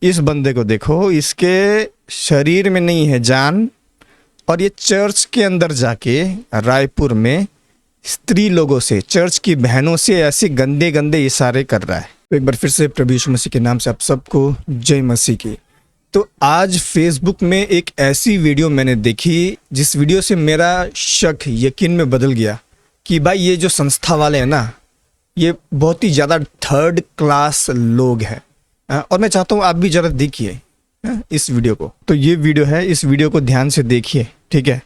इस बंदे को देखो, इसके शरीर में नहीं है जान, और ये चर्च के अंदर जाके रायपुर में स्त्री लोगों से, चर्च की बहनों से ऐसे गंदे गंदे इशारे कर रहा है। तो एक बार फिर से प्रभु यीशु मसीह के नाम से आप सबको जय मसीह की। तो आज फेसबुक में एक ऐसी वीडियो मैंने देखी जिस वीडियो से मेरा शक यकीन में बदल गया कि भाई ये जो संस्था वाले हैं ना, ये बहुत ही ज़्यादा थर्ड क्लास लोग हैं। और मैं चाहता हूँ आप भी ज़रा देखिए इस वीडियो को। तो ये वीडियो है, इस वीडियो को ध्यान से देखिए, ठीक है।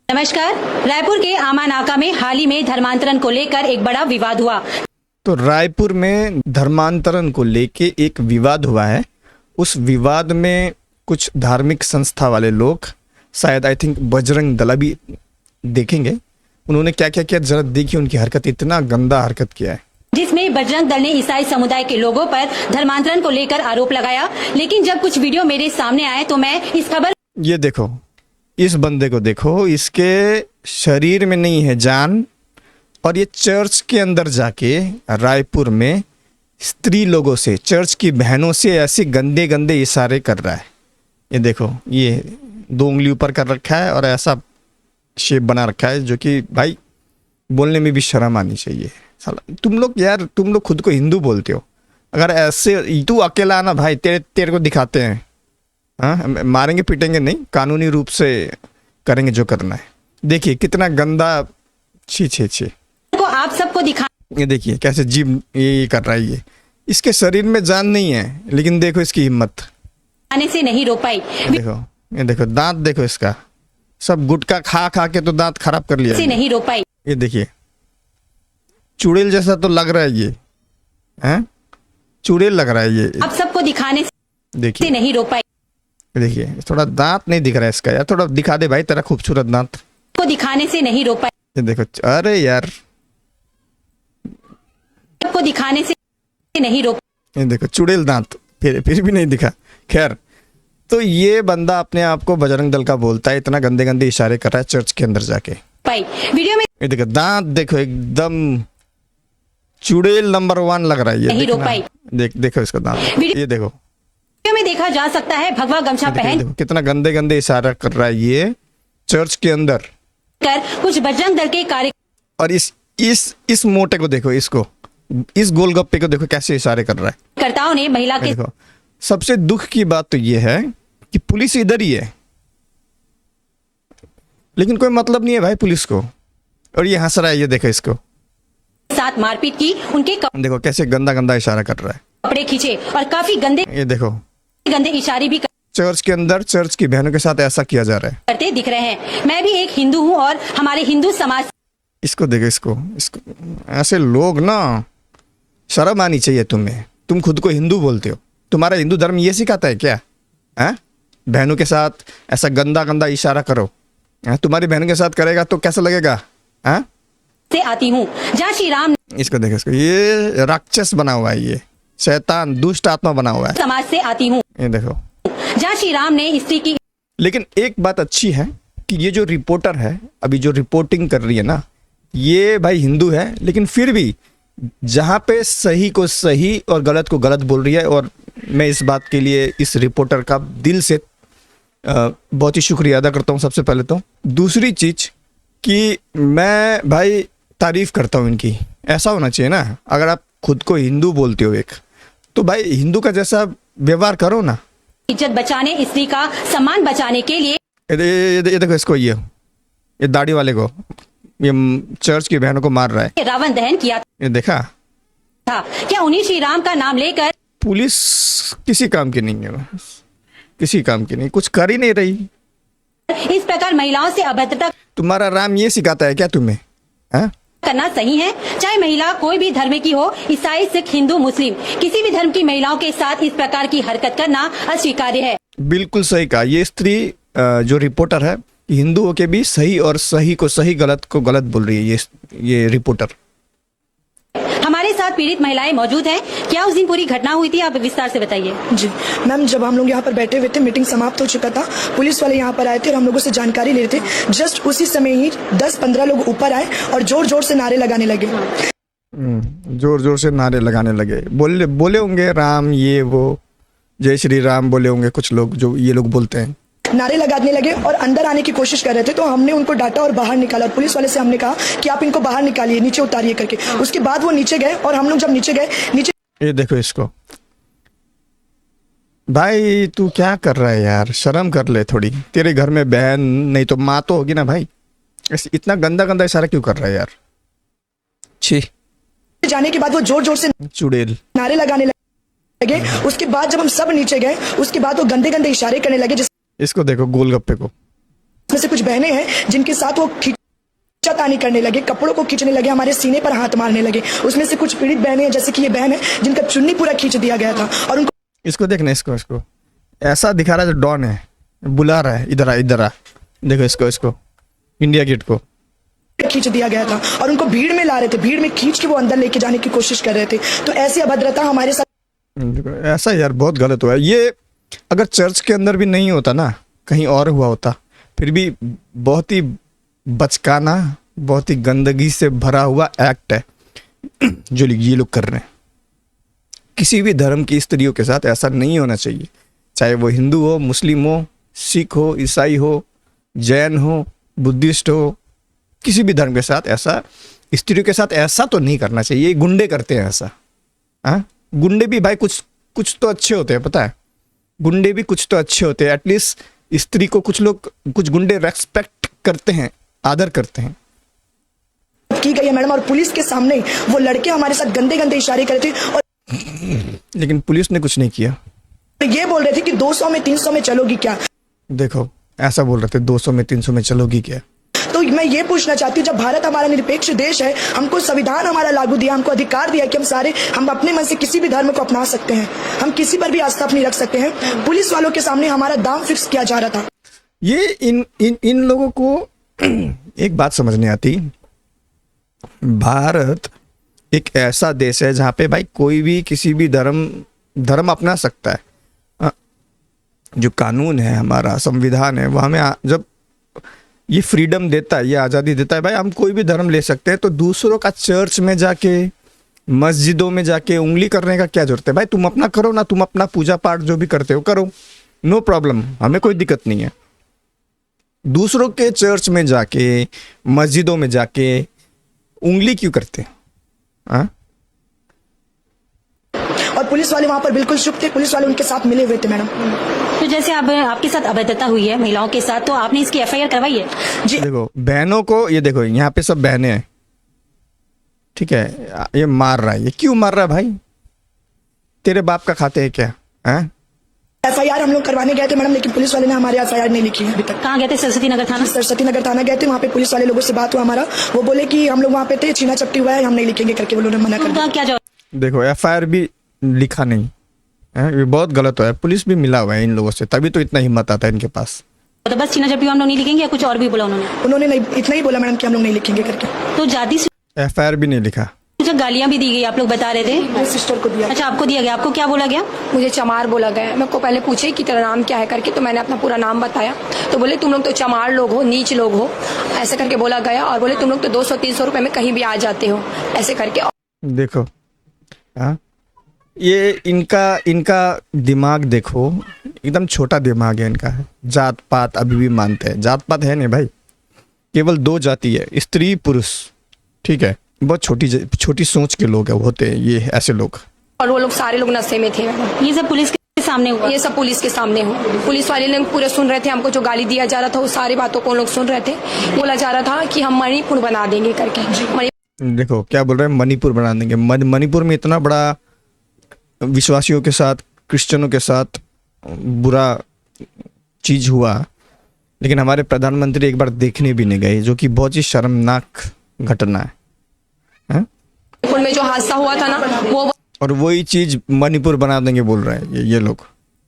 नमस्कार। रायपुर के आमानाका में हाल ही में धर्मांतरण को लेकर एक बड़ा विवाद हुआ। तो रायपुर में धर्मांतरण को लेके एक विवाद हुआ है। उस विवाद में कुछ धार्मिक संस्था वाले लोग, शायद आई थिंक बजरंग दल भी देखेंगे, उन्होंने क्या क्या किया जरा देखिए। उनकी हरकत, इतना गंदा हरकत किया है जिसमें बजरंग दल ने ईसाई समुदाय के लोगों पर धर्मांतरण को लेकर आरोप लगाया। लेकिन जब कुछ वीडियो मेरे सामने आए तो मैं इस खबर, ये देखो, इस बंदे को देखो, इसके शरीर में नहीं है जान, और ये चर्च के अंदर जाके रायपुर में स्त्री लोगों से, चर्च की बहनों से ऐसे गंदे गंदे इशारे कर रहा है। ये देखो, ये 2 उंगली ऊपर कर रखा है और ऐसा शेप बना रखा है जो कि भाई बोलने में भी शर्म आनी चाहिए। साला तुम लोग खुद को हिंदू बोलते हो, अगर ऐसे तू अकेला आना भाई, तेरे को दिखाते हैं। हाँ, मारेंगे पीटेंगे नहीं, कानूनी रूप से करेंगे जो करना है। देखिए कितना गंदा, छी छी छी। को आप सबको दिखा, ये देखिए कैसे जीभ ये कर रहा है। ये इसके शरीर में जान नहीं है, लेकिन देखो इसकी हिम्मत, आने से नहीं रोक पाई। देखो, ये देखो दांत, देखो इसका, सब गुटखा खा खा के तो दांत खराब कर लिया से नहीं रोक पाई। ये देखिए चुड़ैल जैसा तो लग रहा है ये, हैं? चुड़ैल लग रहा है ये। आप सबको दिखाने से देखिए नहीं रोक पाई। देखिए थोड़ा दांत नहीं दिख रहा है इसका, यार थोड़ा दिखा दे भाई तेरा खूबसूरत दांत। को दिखाने से नहीं रोक पाई। ये देखो, अरे यार, को दिखाने से नहीं रोक, ये देखो चुड़ैल दांत, फिर भी नहीं दिखा। खैर, तो ये बंदा अपने आप को बजरंग दल का बोलता है, इतना गंदे गंदे इशारे कर रहा है चर्च के अंदर जाके। पाई वीडियो में ये देखो दांत, देखो एकदम चुड़ैल नंबर 1 लग रहा है ये। नहीं रोक पाई। देखो इसका दांत, ये देखो वीडियो में देखा जा सकता है भगवा गमछा पहन देखो कितना गंदे गंदे इशारा कर रहा है ये चर्च के अंदर कर कुछ बजरंग दल के कार्य। और इस मोटे को देखो, इसको, इस गोलगप्पे को देखो कैसे इशारे कर रहा है। कर्ताओं ने महिला के देखो, सबसे दुख की बात तो ये है कि पुलिस इधर ही है, लेकिन कोई मतलब नहीं है भाई पुलिस को, और ये हंस रहा है। ये देखो इसको, साथ मारपीट की, उनके देखो कैसे गंदा गंदा इशारा कर रहा है। कपड़े खींचे और काफी गंदे ये देखो गंदे इशारे भी चर्च के अंदर चर्च की बहनों के साथ ऐसा किया जा रहा है। करते दिख रहे हैं। मैं भी एक हिंदू हूं और हमारे हिंदू समाज, इसको देखो, इसको ऐसे लोग ना, शर्म आनी चाहिए तुम्हें। तुम खुद को हिंदू बोलते हो, तुम्हारा हिंदू धर्म ये सिखाता है क्या? हैं? बहनों के साथ ऐसा गंदा गंदा इशारा करो, तुम्हारी बहन के साथ करेगा तो कैसा लगेगा? हैं? से आती हूँ जहाँ श्री राम, इसको देखो, इसको, ये राक्षस बना हुआ है, ये शैतान, दुष्ट आत्मा बना हुआ है। समाज से आती हूँ ये देखो, जहाँ श्री राम ने स्त्री की। लेकिन एक बात अच्छी है कि ये जो रिपोर्टर है, अभी जो रिपोर्टिंग कर रही है ना, ये भाई हिंदू है, लेकिन फिर भी जहाँ पे सही को सही और गलत को गलत बोल रही है। और मैं इस बात के लिए इस रिपोर्टर का दिल से बहुत ही शुक्रिया अदा करता हूँ सबसे पहले तो। दूसरी चीज़ कि मैं भाई तारीफ़ करता हूँ इनकी। ऐसा होना चाहिए ना, अगर आप खुद को हिंदू बोलते हो एक, तो भाई हिंदू का जैसा व्यवहार करो ना। इज्जत बचाने, स्त्री का सम्मान बचाने के लिए ये देखो इसको, ये दाढ़ी वाले को, ये चर्च की बहनों को मार रहा है। रावण दहन किया ये देखा था। क्या उन्हीं श्री राम का नाम लेकर पुलिस किसी काम की नहीं है, किसी काम की नहीं, कुछ कर ही नहीं रही। इस प्रकार महिलाओं से अभद्रता तुम्हारा राम ये सिखाता है क्या तुम्हें? हाँ? करना सही है? चाहे महिला कोई भी धर्म की हो, ईसाई, सिख, हिंदू, मुस्लिम, किसी भी धर्म की महिलाओं के साथ इस प्रकार की हरकत करना अस्वीकार्य है। बिल्कुल सही कहा ये स्त्री जो रिपोर्टर है, हिंदुओं के भी सही और सही को सही, गलत को गलत बोल रही है ये रिपोर्टर। हमारे साथ पीड़ित महिलाएं मौजूद हैं। क्या उस दिन पूरी घटना हुई थी, आप विस्तार से बताइए। जी मैम, जब हम लोग यहाँ पर बैठे हुए थे, मीटिंग समाप्त हो चुका था, पुलिस वाले यहाँ पर आए थे और हम लोगों से जानकारी ले रहे थे। जस्ट उसी समय ही 10-15 लोग ऊपर आए और जोर जोर से नारे लगाने लगे। जोर जोर से नारे लगाने लगे, बोले होंगे राम ये वो, जय श्री राम बोले होंगे कुछ लोग, जो ये लोग बोलते हैं। नारे लगाने लगे और अंदर आने की कोशिश कर रहे थे, तो हमने उनको डांटा और बाहर निकाला। और पुलिस वाले से हमने कहा कि आप इनको बाहर निकालिए, नीचे उतारिए करके। उसके बाद वो नीचे गए और हम लोग जब नीचे गए, नीचे ये देखो इसको, भाई तू क्या कर रहा है यार, शर्म कर ले थोड़ी। तेरे घर में बहन नहीं तो माँ तो होगी ना भाई, इतना गंदा गंदा इशारा क्यों कर रहा है यार, छी। जाने के बाद वो जोर जोर से चुड़ैल नारे लगाने लगे। उसके बाद जब हम सब नीचे गए, उसके बाद वो गंदे गंदे इशारे करने लगे, इसको देखो गोलगप्पे को। जिसमें से कुछ बहनें हैं जिनके साथ वो खींचातानी करने लगे, कपड़ों को खींचने लगे, हमारे सीने पर हाथ मारने लगे। उसमें से कुछ पीड़ित बहनें हैं, जैसे कि ये बहन है जिनका चुन्नी पूरा खींच दिया गया था और उनको इसको देखना, इसको ऐसा दिखा रहा है जो डॉन है, बुला रहा है इधर आ इधर आ। देखो इसको इंडिया गेट को खींच दिया गया था और उनको भीड़ में ला रहे थे, भीड़ में खींच के वो अंदर लेके जाने की कोशिश कर रहे थे। तो ऐसी अभद्रता हमारे साथ, देखो, ऐसा यार बहुत गलत हुआ है ये। अगर चर्च के अंदर भी नहीं होता ना, कहीं और हुआ होता, फिर भी बहुत ही बचकाना, बहुत ही गंदगी से भरा हुआ एक्ट है जो ये लोग कर रहे हैं। किसी भी धर्म की स्त्रियों के साथ ऐसा नहीं होना चाहिए, चाहे वो हिंदू हो, मुस्लिम हो, सिख हो, ईसाई हो, जैन हो, बुद्धिस्ट हो, किसी भी धर्म के साथ ऐसा, स्त्रियों के साथ ऐसा तो नहीं करना चाहिए। ये गुंडे करते हैं ऐसा। हाँ, गुंडे भी भाई कुछ तो अच्छे होते हैं, पता है, गुंडे भी कुछ तो अच्छे होते हैं। एटलीस्ट स्त्री को कुछ गुंडे रेस्पेक्ट करते हैं, आदर करते हैं। की गई है मैडम, और पुलिस के सामने वो लड़के हमारे साथ गंदे गंदे इशारे कर रहे थे और लेकिन पुलिस ने कुछ नहीं किया। ये बोल रहे थे कि 200 में 300 में चलोगी क्या। देखो ऐसा बोल रहे थे, 200 में 300 में चलोगी क्या। तो मैं ये पूछना चाहती हूँ, जब भारत हमारा निरपेक्ष देश है, हमको संविधान हमारा लागू दिया, हमको अधिकार दिया कि हम अपने मन से किसी भी धर्म को अपना सकते हैं, हम किसी पर भी आस्था अपनी रख सकते हैं। पुलिस वालों के सामने हमारा दाम फिक्स किया जा रहा था। ये इन लोगों को एक बात समझ नहीं आती, भारत एक ऐसा देश है जहाँ पे भाई कोई भी किसी भी धर्म अपना सकता है। जो कानून है, हमारा संविधान है, वो हमें जब ये फ्रीडम देता है, ये आज़ादी देता है, भाई हम कोई भी धर्म ले सकते हैं। तो दूसरों का चर्च में जाके, मस्जिदों में जाके उंगली करने का क्या जरूरत है भाई। तुम अपना करो ना, तुम अपना पूजा पाठ जो भी करते हो करो, नो प्रॉब्लम, हमें कोई दिक्कत नहीं है। दूसरों के चर्च में जाके, मस्जिदों में जाके उंगली क्यों करते हैं? हाँ, और पुलिस वाले वहां पर बिल्कुल चुप थे, पुलिस वाले उनके साथ मिले हुए थे मैडम। तो जैसे अब आपके साथ अभद्रता हुई है महिलाओं के साथ, तो आपने इसकी एफआईआर करवाई है? जी देखो बहनों को, ये देखो यहाँ पे सब बहनें हैं, ठीक है, ये मार रहा है, ये क्यों मार रहा है भाई? तेरे बाप का खाते हैं क्या? हैं? एफआईआर हम लोग करवाने गए थे मैडम, लेकिन पुलिस वाले ने हमारी एफआईआर नहीं लिखी है अभी तक। कहाँ गए थे? सरस्वती नगर थाना? सरस्वती नगर थाना गए थे, वहाँ पे पुलिस वाले लोगों से बात हुआ हमारा, वो बोले कि हम लोग वहाँ पे थे, छीना चपटी हुआ है, हम नहीं लिखेंगे करके वो लोगों ने मना कर दिया। उनका क्या जवाब? देखो एफआईआर भी लिखा नहीं है, ये बहुत गलत हुआ है। पुलिस भी मिला हुआ है इन लोगों से, तभी तो इतना हिम्मत आता है इनके पास। तो बस छीना झपटी हम लोग नहीं लिखेंगे या कुछ और भी बोला उन्होंने? उन्होंने नहीं, इतना ही बोला मैडम कि हम लोग नहीं लिखेंगे करके। तो जाति से एफआईआर भी नहीं लिखा। जो गालियां भी दी गई, आप लोग बता रहे थे। मेरे सिस्टर को दिया। अच्छा, आपको दिया गया, आपको क्या बोला गया? मुझे चमार बोला गया। मेरे को पहले पूछे कि तेरा नाम क्या है करके, तो मैंने अपना पूरा नाम बताया, तो बोले तुम लोग तो चमार लोग हो, नीच लोग हो, ऐसे करके बोला गया। और बोले तुम लोग तो 200-300 रुपए में कहीं भी आ जाते हो, ऐसे करके। देखो हाँ, ये इनका दिमाग देखो, एकदम छोटा दिमाग है इनका। जात पात अभी भी मानते हैं, जात पात है नहीं भाई, केवल 2 जाति है, स्त्री पुरुष, ठीक है। बहुत छोटी सोच के लोग होते हैं ये ऐसे लोग। और वो लोग सारे लोग नशे में थे। ये सब पुलिस के सामने हुआ? ये सब पुलिस के सामने हो। पुलिस वाले लोग पूरे सुन रहे थे, हमको जो गाली दिया जा रहा था वो सारी बातों को लोग सुन रहे थे। बोला जा रहा था कि हम मणिपुर बना देंगे करके। देखो क्या बोल रहे हैं, मणिपुर बना देंगे। मणिपुर में इतना बड़ा विश्वासियों के साथ, क्रिश्चियनों के साथ बुरा चीज हुआ, लेकिन हमारे प्रधानमंत्री एक बार देखने भी नहीं गए, जो कि बहुत ही शर्मनाक घटना है। मणिपुर में जो हादसा हुआ था ना, वो और वही चीज मणिपुर बना देंगे बोल रहे हैं ये लोग।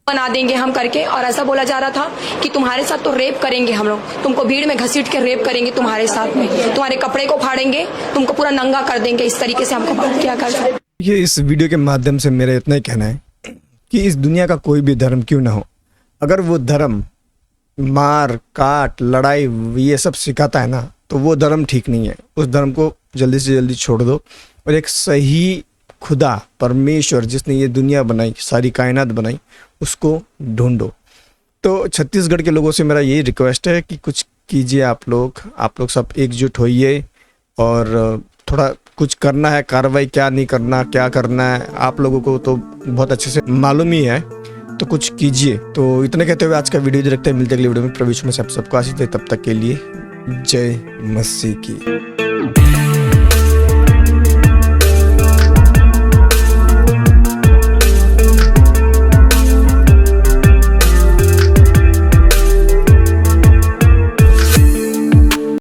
बना देंगे हम करके। और ऐसा बोला जा रहा था कि तुम्हारे साथ तो रेप करेंगे हम लोग, तुमको भीड़ में घसीट के रेप करेंगे तुम्हारे साथ में, तुम्हारे कपड़े को फाड़ेंगे, तुमको पूरा नंगा कर देंगे। इस तरीके से हमको बात किया कर। ये इस वीडियो के माध्यम से मेरा इतना ही कहना है कि इस दुनिया का कोई भी धर्म क्यों ना हो, अगर वो धर्म मार काट लड़ाई ये सब सिखाता है ना, तो वो धर्म ठीक नहीं है। उस धर्म को जल्दी से जल्दी छोड़ दो और एक सही खुदा परमेश्वर जिसने ये दुनिया बनाई, सारी कायनात बनाई, उसको ढूंढो। तो छत्तीसगढ़ के लोगों से मेरा यही रिक्वेस्ट है कि कुछ कीजिए आप लोग सब एकजुट होइए और थोड़ा कुछ करना है, कार्रवाई क्या नहीं करना, क्या करना है आप लोगों को तो बहुत अच्छे से मालूम ही है, तो कुछ कीजिए। तो इतने कहते हुए आज का वीडियो देखते हैं, मिलते अगले वीडियो में। प्रवीण में सबको आशीष दे, तब तक के लिए जय मसीह की।